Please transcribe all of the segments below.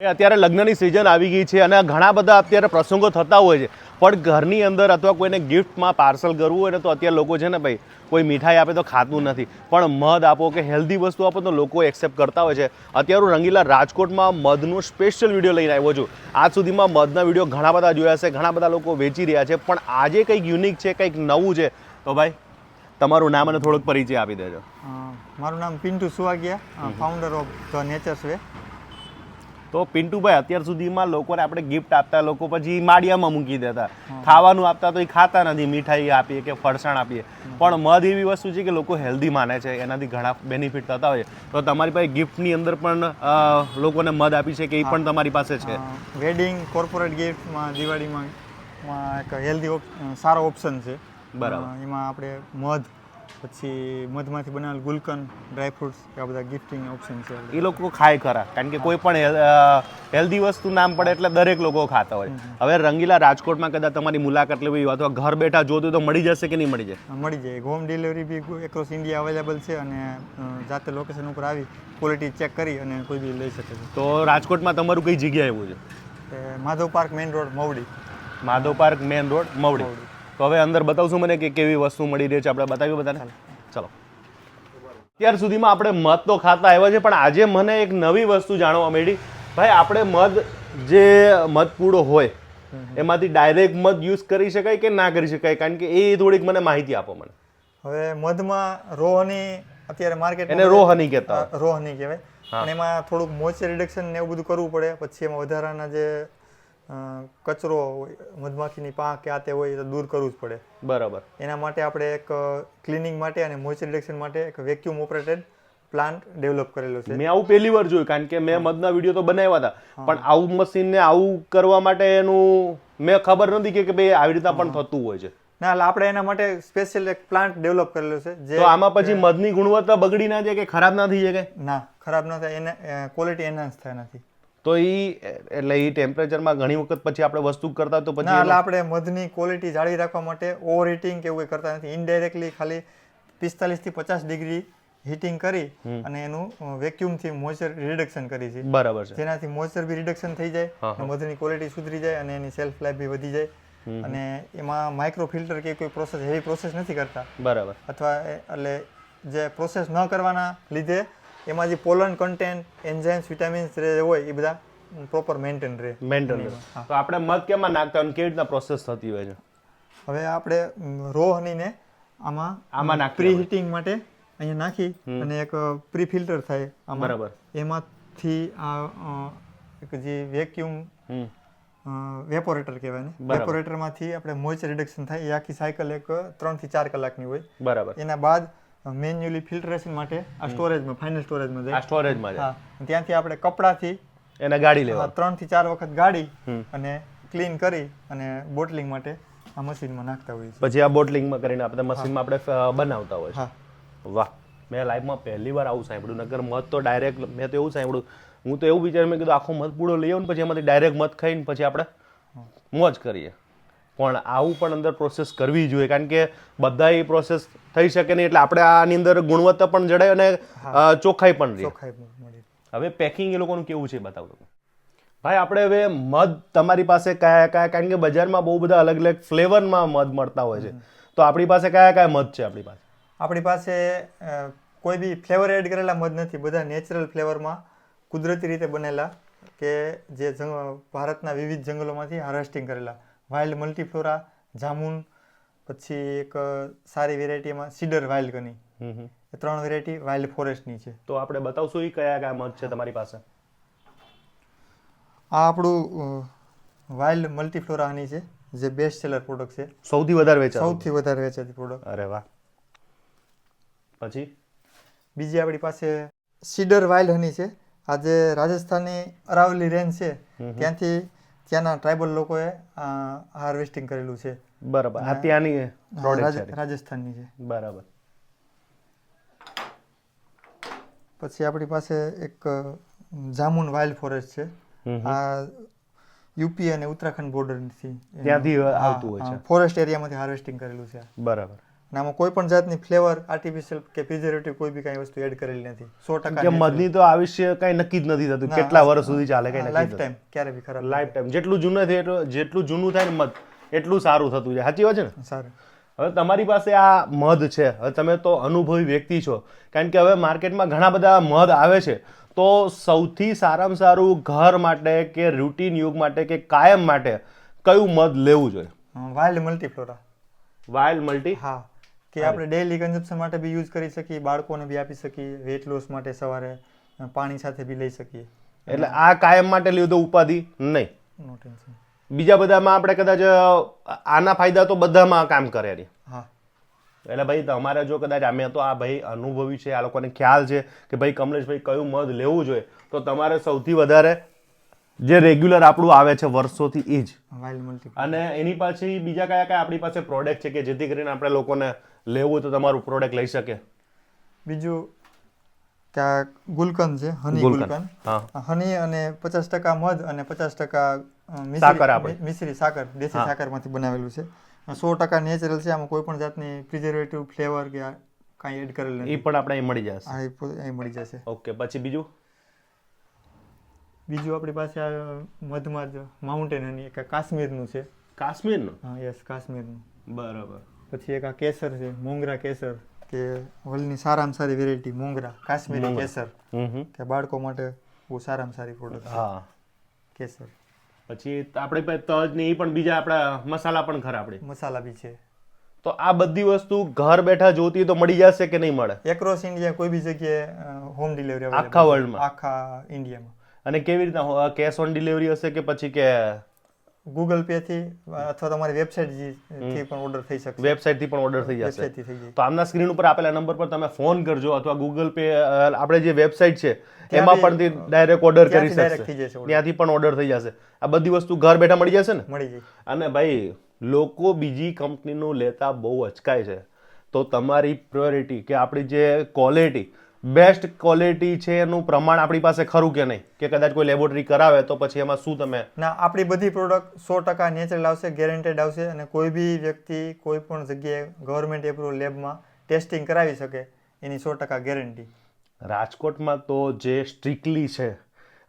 અત્યારે લગ્નની સિઝન આવી ગઈ છે અને ઘણા બધા અત્યારે પ્રસંગો થતા હોય છે, પણ ઘરની અંદર અથવા કોઈને ગિફ્ટમાં પાર્સલ કરવું હોય ને તો અત્યારે લોકો છે ને ભાઈ કોઈ મીઠાઈ આપે તો ખાતું નથી, પણ મધ આપો કે હેલ્ધી વસ્તુ આપો તો લોકો એક્સેપ્ટ કરતા હોય છે. અત્યારે હું રંગીલા રાજકોટમાં મધનું સ્પેશિયલ વિડીયો લઈને આવ્યો છું. આજ સુધીમાં મધના વિડીયો ઘણા બધા જોયા છે, ઘણા બધા લોકો વેચી રહ્યા છે, પણ આજે કંઈક યુનિક છે, કંઈક નવું છે. તો ભાઈ તમારું નામ અને થોડોક પરિચય આપી દેજો. મારું નામ Pintu Suvagiya, founder of the Nature's Way. તો પિન્ટુભાઈ, અત્યાર સુધીમાં લોકોને આપણે ગિફ્ટ આપતા લોકો પછી માળિયામાં મૂકી દેતા, ખાવાનું આપતા તો એ ખાતા નથી, મીઠાઈ આપીએ કે ફરસાણ આપીએ, પણ મધ એવી વસ્તુ છે કે લોકો હેલ્ધી માને છે, એનાથી ઘણા બેનિફિટ થતા હોય. તો તમારી પાસે ગિફ્ટની અંદર પણ લોકોને મધ આપી છે કે એ પણ તમારી પાસે છે? વેડિંગ, કોર્પોરેટ ગિફ્ટમાં, દિવાળીમાં એક હેલ્ધી સારો ઓપ્શન છે. બરાબર. એમાં આપણે મધ, પછી મધમાંથી બનાવેલ ગુલકંદ, ડ્રાયફ્રૂટ્સ, આ બધા ગિફ્ટિંગ ઓપ્શન છે. એ લોકો ખાય ખરા, કારણ કે કોઈ પણ હેલ્ધી વસ્તુ નામ પડે એટલે દરેક લોકો ખાતા હોય. હવે રંગીલા રાજકોટમાં કદાચ તમારી મુલાકાત લેવી હોય અથવા ઘર બેઠા જોતું તો મળી જશે કે નહીં મળી જાય? મળી જાય. હોમ ડિલિવરી બી એક્રોસ ઇન્ડિયા અવેલેબલ છે અને જાતે લોકેશન ઉપર આવી ક્વોલિટી ચેક કરી અને કોઈ બી લઈ શકે છે. તો રાજકોટમાં તમારું કઈ જગ્યાએ એવું છે? Madhav park main road, Mavdi. Madhav park main road, Mavdi. તો હવે અંદર બતાવશું મને કે કેવી વસ્તુ મળી રહી છે, આપણે બતાવ્યું બધાને. ચલો. અત્યાર સુધીમાં આપણે મધ તો ખાતા આવ્યા છે, પણ આજે મને એક નવી વસ્તુ જાણવા મળી. ભાઈ, આપણે મધ જે મધપૂડો હોય એમાંથી ડાયરેક્ટ મધ યુઝ કરી શકાય કે ના કરી શકાય? કારણ કે એ થોડીક મને માહિતી આપો મને. હવે મધમાં રો હની અત્યારે માર્કેટ, એને રો હની કહેતા, રો હની કહેવાય, પણ એમાં થોડુંક મોઇસ્ચર રિડક્શન ને એવું બધું કરવું પડે. પછી એમાં વધારાના જે કચરો મધમાખીની પાંખ કે આ તે હોય એ તો દૂર કરવું જ પડે. બરાબર. એના માટે આપણે એક ક્લિનિંગ માટે અને મોઇસ્ચર રિડક્શન માટે એક વેક્યુમ ઓપરેટેડ પ્લાન્ટ ડેવલપ કરેલો છે. મેં આવું પહેલી વાર જોયું, કારણ કે મેં મધના વિડીયો તો બનાવ્યા હતા, પણ આવું મશીનને આવું કરવા માટે એનું મેં ખબર નથી કે ભાઈ આવી રીતના પણ થતું હોય છે. ના, એટલે આપણે એના માટે સ્પેશિયલ એક પ્લાન્ટ ડેવલપ કરેલો છે. તો આમાં પછી મધની ગુણવત્તા બગડી ના જાય કે ખરાબ ના થઈ જાય? ના, ખરાબ ના થાય, એને ક્વોલિટી એનહાન્સ થાય નથી. તો એટલે એ ટેમ્પરેચરમાં ઘણી વખત પછી આપણે વસ્તુ કરતા તો પછી એટલે આપણે મધની ક્વોલિટી જાળવી રાખવા માટે ઓવર હીટિંગ કે એવું કરતા નથી. ઇનડાયરેક્ટલી ખાલી 45 થી 50 ડિગ્રી હીટિંગ કરી અને એનું વેક્યુમથી મોઇસ્ચર રિડક્શન કરી છે. બરાબર છે. જેનાથી મોઇસ્ચર બી રિડક્શન થઈ જાય, મધની ક્વોલિટી સુધરી જાય અને એની સેલ્ફ લાઈફ બી વધી જાય. અને એમાં માઇક્રો ફિલ્ટર કે કોઈ પ્રોસેસ, હેવી પ્રોસેસ નથી કરતા. બરાબર. અથવા એટલે જે પ્રોસેસ ન કરવાના લીધે એમાં જે પોલન કન્ટેન્ટ, એન્ઝાઇમ્સ, વિટામિન્સ હોય એ બધા પ્રોપર મેન્ટેન રહે. તો આપણે મધ કેમાં નાખતા અને કેવી રીતના પ્રોસેસ થતી હોય છે? હવે આપણે રો હનીને આમાં પ્રી હીટિંગ માટે અહીંયા નાખી અને એક પ્રી ફિલ્ટર થાય આમાં. બરાબર. એમાંથી આ એક જે વેક્યુમ વેપોરેટર કહેવાય ને, વેપોરેટરમાંથી આપણે મોઇસ્ચર રિડક્શન થાય. એ આખી સાયકલ એક 3 થી 4 કલાકની હોય. બરાબર. એના બાદ મેન્યુઅલી ફિલ્ટરેશન માટે આ સ્ટોરેજમાં, ફાઇનલ સ્ટોરેજમાં જાય. સ્ટોરેજમાં જાય. ત્યાંથી આપણે કપડાથી એને ગાડી લેવા 3 થી 4 વખત ગાડી અને ક્લીન કરી અને બોટલિંગ માટે આ મશીનમાં નાખતા હોઈએ છીએ. પછી આ બોટલિંગમાં કરીને આપણે મશીનમાં આપણે બનાવતા હોય છે. વાહ, મેં લાઈફમાં પહેલી વાર આવું સાંભળ્યું. નગર મધ તો ડાયરેક્ટ મેં તો એવું સાંભળ્યું, હું તો એવું વિચાર્યું, મેં કીધું આખો મધ પૂડો લઈ આવું ને પછી એમાંથી ડાયરેક્ટ મધ ખાઈને પછી આપણે મોજ કરીએ. પણ આવું પણ અંદર પ્રોસેસ કરવી જોઈએ, કારણ કે બધા એ પ્રોસેસ થઈ શકે નહીં, એટલે આપણે આની અંદર ગુણવત્તા પણ જળાય અને ચોખ્ખાઈ પણ રહે. હવે પેકિંગ એ લોકોનું કેવું છે બતાવો ભાઈ. આપણે હવે મધ તમારી પાસે કયા કયા, કારણ કે બજારમાં બહુ બધા અલગ અલગ ફ્લેવરમાં મધ મળતા હોય છે, તો આપણી પાસે કયા કયા મધ છે? આપણી પાસે કોઈ બી ફ્લેવર એડ કરેલા મધ નથી. બધા નેચરલ ફ્લેવરમાં કુદરતી રીતે બનેલા, કે જે ભારતના વિવિધ જંગલોમાંથી હાર્વેસ્ટિંગ કરેલા. વાઇલ્ડ મલ્ટીફ્લોરા, જામુન, પછી એક સારી વેરાયટીમાં સીડર વાઇલ્ડ ગની, એ 3 વેરાયટી વાઇલ્ડ ફોરેસ્ટની છે. તો આપણે બતાવશું એ કયા કયા મધ છે તમારી પાસે? આ આપણું વાઇલ્ડ મલ્ટીફ્લોરા હની છે, જે બેસ્ટ સેલર પ્રોડક્ટ છે, સૌથી વધારે વેચાતી પ્રોડક્ટ. અરે વાહ. પછી બીજી આપણી પાસે સીડર વાઇલ્ડ હની છે. આ જે રાજસ્થાની અરાવલી રેન્જ છે ત્યાંના ટ્રાઇબલ લોકોએ હાર્વેસ્ટિંગ કરેલું છે. બરાબર. આ ત્યાંની રાજસ્થાનની છે. બરાબર. પછી આપણી પાસે એક જામુન વાઇલ્ડ ફોરેસ્ટ છે. આ યુપી અને ઉત્તરાખંડ બોર્ડરથી ત્યાંથી આવતું હોય છે, ફોરેસ્ટ એરિયામાંથી હાર્વેસ્ટિંગ કરેલું છે. બરાબર. અને આમાં કોઈ પણ જાતની ફ્લેવર આર્ટિફિશિયલ કે પ્રિઝર્વેટિવ કોઈ બી કાંઈ વસ્તુ એડ કરેલી નથી 100% કે મધની તો આયુષ્ય કઈ નક્કી જ નથી થતું કેટલા વર્ષ સુધી ચાલે કઈ લાઈફ નક્કી ટાઈમ ક્યારે બી ખરાબ લાઈફ ટાઈમ જેટલું જૂનું થાય જેટલું જૂનું થાય ને મધ એટલું સારું થતું છે સાચી વાત છે ને સારું. હવે તમારી પાસે આ મધ છે હવે તમે તો અનુભવી વ્યક્તિ છો કારણ કે હવે માર્કેટમાં ઘણા બધા મધ આવે છે તો સૌથી સારામાં સારું ઘર માટે કે રૂટીન યુગ માટે કે કાયમ માટે કયું મધ લેવું જોઈએ? Wild multiflora. Wild multi. હા, કે આપણે ડેઈલી કન્ઝમ્પશન માટે બી યુઝ કરી શકીએ, બાળકોને બી આપી શકીએ, વેટ લોસ માટે સવારે પાણી સાથે બી લઈ શકીએ. એટલે આ કાયમ માટે લીધો ઉપાધિ નહીં. નો ટેન્શન. બીજા બધામાં આપણે કદાચ આના ફાયદા તો બધામાં કામ કરે નહીં. હા, એટલે ભાઈ તમારે જો કદાચ અમે તો આ ભાઈ અનુભવી છે આ લોકોને ખ્યાલ છે કે ભાઈ કમલેશભાઈ કયું મધ લેવું જોઈએ તો તમારે સૌથી વધારે જે રેગ્યુલર આપણું આવે છે વર્ષોથી એ જ વાઇલ્ડ મલ્ટી. અને એની પછી બીજા કયા કયા આપણી પાસે પ્રોડક્ટ છે કે જેથી કરીને આપણે લોકોને લેવું હોય તો તમારું પ્રોડક્ટ લઈ શકે? બીજું કે આ ગુલકંદ છે, હની ગુલકંદ. હા, હની અને 50% મધ અને 50% સાકર આપણે. મિશ્રી સાકર, દેશી સાકરમાંથી બનાવેલું છે. 100% નેચરલ છે, આમાં કોઈ પણ જાતની પ્રિઝર્વેટિવ ફ્લેવર કે કાંઈ એડ કરેલ એ નથી. પણ આપણે અહીં મળી જશે. હા, એ અહીં મળી જશે. ઓકે, પછી બીજું આપણી પાસે આ મધમાં જ માઉન્ટેન હની એક કાશ્મીરનું છે. કાશ્મીરનું? હા, યસ, કાશ્મીરનું. બરાબર. પછી એક આ કેસર છે, મોંગરા કેસર, કે વર્લ્ડની સારામાં સારી વેરાયટી મોંગરા કાશ્મીરી કેસર, કે બાળકો માટે બહુ સારામાં સારી પ્રોડક્ટ. હા, કેસર. પછી આપણે પાસે તજ ને એ પણ બીજા આપણા મસાલા પણ ખરા આપણે મસાલા બી છે. તો આ બધી વસ્તુ ઘર બેઠા જોતી તો મળી જશે કે નહીં મળે? એક્રોસ ઇન્ડિયા કોઈ બી જગ્યાએ હોમ ડિલિવરી આખા વર્લ્ડમાં? આખા ઇન્ડિયામાં. અને કેવી રીતના કેશ ઓન ડિલિવરી હશે કે પછી કે ગૂગલ પે થી અથવા તમારી વેબસાઇટ થી પણ ઓર્ડર થઈ શકે? વેબસાઇટ થી પણ ઓર્ડર થઈ જશે. વેબસાઇટ થી થઈ જાય. તો આમના સ્ક્રીન ઉપર આપેલા નંબર પર તમે ફોન કરજો અથવા ગૂગલ પે આપણે જે વેબસાઇટ છે એમાં પણ ડાયરેક્ટ ઓર્ડર કરી શકશે, ત્યાંથી પણ ઓર્ડર થઈ જશે. આ બધી વસ્તુ ઘર બેઠા મળી જશે ને? મળી જાય. અને ભાઈ લોકો બીજી કંપનીનું લેતા બહુ અચકાય છે તો તમારી પ્રાયોરિટી કે આપણી જે ક્વોલિટી બેસ્ટ ક્વોલિટી છે એનું પ્રમાણ આપણી પાસે ખરું કે નહીં, કે કદાચ કોઈ લેબોરેટરી કરાવે તો પછી એમાં શું તમે ના, આપણી બધી પ્રોડક્ટ 100% નેચરલ આવશે, ગેરંટેડ આવશે, અને કોઈ બી વ્યક્તિ કોઈ પણ જગ્યાએ ગવર્મેન્ટ એપ્રુવલ લેબમાં ટેસ્ટિંગ કરાવી શકે એની 100% ગેરંટી. રાજકોટમાં તો જે સ્ટ્રિક્ટલી છે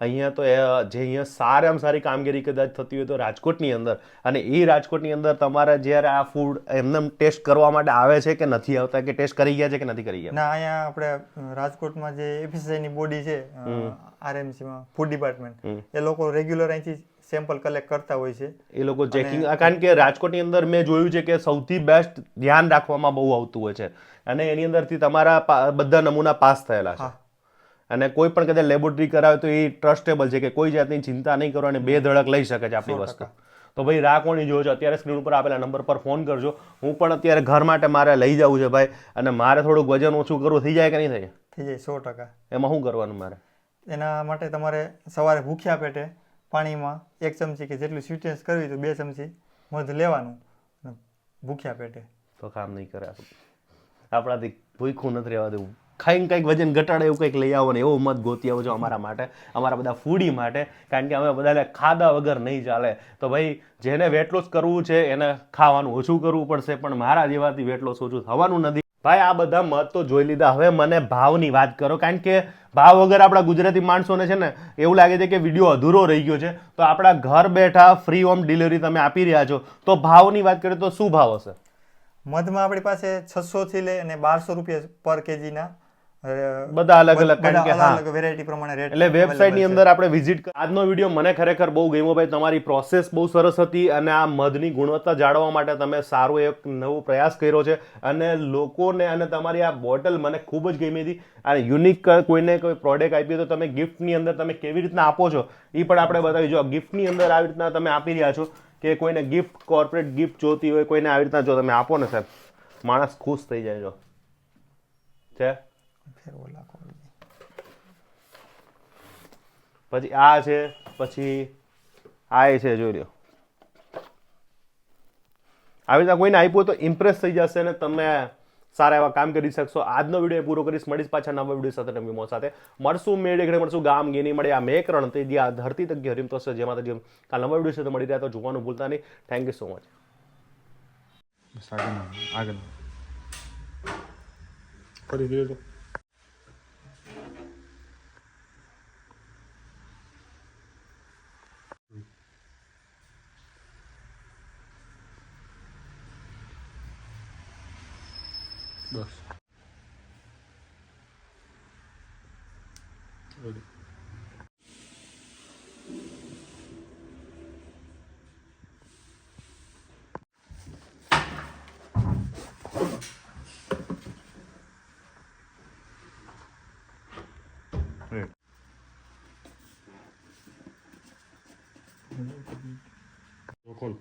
અહીંયા તો જે અહીંયા સારામાં સારી કામગીરી કદાચ થતી હોય તો રાજકોટની અંદર, અને એ રાજકોટની અંદર તમારે જ્યારે આ ફૂડ એમને ટેસ્ટ કરવા માટે આવે છે કે નથી આવતા, કે ટેસ્ટ કરી ગયા છે કે નથી કરી ગયા? ના, અહીંયા આપણે રાજકોટમાં જે એફએસઆઈ ની બોડી છે, આરએમસી માં ફૂડ ડિપાર્ટમેન્ટ, એ લોકો રેગ્યુલર અહીંથી સેમ્પલ કલેક્ટ કરતા હોય છે. એ લોકો ચેકિંગ, કારણ કે રાજકોટની અંદર મેં જોયું છે કે સૌથી બેસ્ટ ધ્યાન રાખવામાં બહુ આવતું હોય છે અને એની અંદરથી તમારા બધા નમૂના પાસ થયેલા છે. અને કોઈ પણ કદાચ લેબોરેટરી કરાવે તો એ ટ્રસ્ટેબલ છે કે કોઈ જાતની ચિંતા નહીં કરો અને બે ધડક લઈ શકે છે આપણી વસ્તુ. તો ભાઈ રાહ કોની જોવો છો? અત્યારે સ્ક્રીન ઉપર આપેલા નંબર પર ફોન કરજો. હું પણ અત્યારે ઘર માટે મારે લઈ જવું છે ભાઈ, અને મારે થોડુંક વજન ઓછું કરવું થઈ જાય કે નહીં થાય? થઈ જાય 100%. એમાં શું કરવાનું મારે? એના માટે તમારે સવારે ભૂખ્યા પેટે પાણીમાં 1 ચમચી કે જેટલું સ્વીટનેસ કરવી તો 2 ચમચી મધ લેવાનું ભૂખ્યા પેટે. તો કામ નહીં કરે આપણાથી, ભૂખ્યું નથી રહેવા દેવું. ખાઈને કંઈક વજન ઘટાડે એવું કંઈક લઈ આવો ને એવો મત ગોતી આવો છો અમારા માટે, અમારા બધા ફૂડી માટે, કારણ કે અમે બધાને ખાધા વગર નહીં ચાલે. તો ભાઈ જેને વેટ લોસ કરવું છે એને ખાવાનું ઓછું કરવું પડશે, પણ મારા જેવાથી વેટ લોસ ઓછું થવાનું નથી. ભાઈ આ બધા મત તો જોઈ લીધા, હવે મને ભાવની વાત કરો, કારણ કે ભાવ વગર આપણા ગુજરાતી માણસોને છે ને એવું લાગે છે કે વિડીયો અધૂરો રહી ગયો છે. તો આપણા ઘર બેઠા ફ્રી હોમ ડિલિવરી તમે આપી રહ્યા છો, તો ભાવની વાત કરીએ તો શું ભાવ હશે? મધમાં આપણી પાસે 600 થી લઈ અને 1200 રૂપિયા પર કેજી ના બધા અલગ અલગ, કારણ કે અલગ વેરાયટી પ્રમાણે રેટ. એટલે વેબસાઇટ ની અંદર આપણે વિઝિટ. આજનો વિડીયો મને ખરેખર બહુ ગમ્યો ભાઈ, તમારી પ્રોસેસ બહુ સરસ હતી અને આ મધની ગુણવત્તા જાળવવા માટે તમે સારો એક નવો પ્રયાસ કર્યો છે અને લોકોને, અને તમારી આ બોટલ મને ખૂબ જ ગમી હતી. આ યુનિક કોઈને કોઈ પ્રોડક્ટ આપી તો તમે ગિફ્ટની અંદર તમે કેવી રીતના આપો છો એ પણ આપણે બતાવી. જો ગિફ્ટની અંદર આવી રીતના તમે આપી રહ્યા છો કે કોઈને ગિફ્ટ, કોર્પોરેટ ગિફ્ટ જોતી હોય કોઈને, આવી રીતના જો તમે આપો ને સાહેબ, માણસ ખુશ થઈ જાય. જો છે પછી આ છે, પછી આ છે, જોઈ લો. આવી રીતના કોઈને આપ્યું તો ઇમ્પ્રેસ થઈ જશે અને તમે સારા એવા કામ કરી શકશો. આજનો વિડીયો પૂરો કરીશ, મળીશ પાછા નવા વિડીયો સાથે, નવી મોજ સાથે. મળશું મેળે ઘડે, મળશું ગામ ગેની મળે. આ મેક રણ તે જ્યાં ધરતી તક હરીમ તો છે, જેમાં જેમ કાલ નવા વિડીયો સાથે મળી રહ્યા તો જોવાનું ભૂલતા નહીં. Thank you so much. આગળ ફરી ધીરે તો બસ રેડી ખોલ